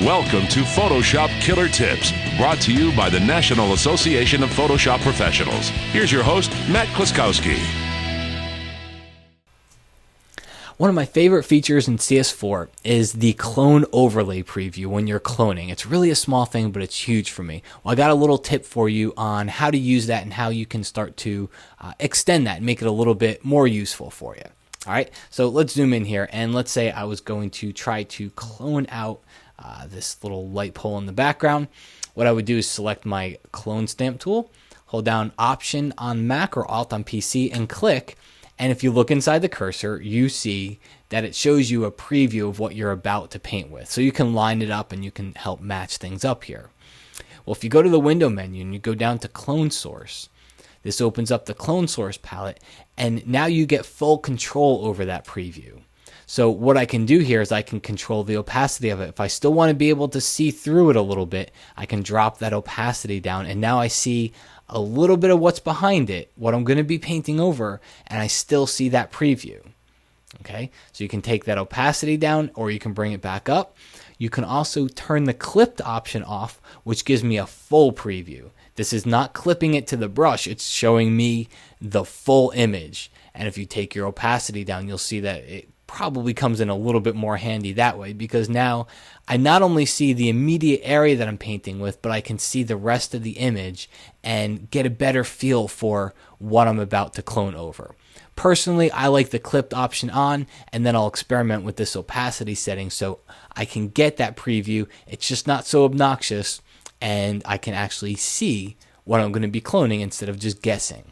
Welcome to Photoshop Killer Tips, brought to you by the National Association of Photoshop Professionals. Here's your host, Matt Kluskowski. One of my favorite features in CS4 is the Clone Overlay Preview when you're cloning. It's really a small thing, but it's huge for me. Well, I got a little tip for you on how to use that and how you can start to extend that and make it a little bit more useful for you. All right, so let's zoom in here, and let's say I was going to try to clone out this little light pole in the background. What I would do is select my clone stamp tool, hold down Option on Mac or Alt on PC, and click. And if you look inside the cursor, you see that it shows you a preview of what you're about to paint with. So you can line it up and you can help match things up here. Well, if you go to the window menu and you go down to Clone Source, this opens up the Clone Source palette, and now you get full control over that preview. So what I can do here is I can control the opacity of it. If I still want to be able to see through it a little bit, I can drop that opacity down, and now I see a little bit of what's behind it, what I'm going to be painting over, and I still see that preview. Okay, so you can take that opacity down or you can bring it back up. You can also turn the clipped option off, which gives me a full preview. This is not clipping it to the brush, it's showing me the full image. And if you take your opacity down, you'll see that it probably comes in a little bit more handy that way, because now I not only see the immediate area that I'm painting with, but I can see the rest of the image and get a better feel for what I'm about to clone over. Personally, I like the clipped option on, and then I'll experiment with this opacity setting so I can get that preview. It's just not so obnoxious, and I can actually see what I'm going to be cloning instead of just guessing.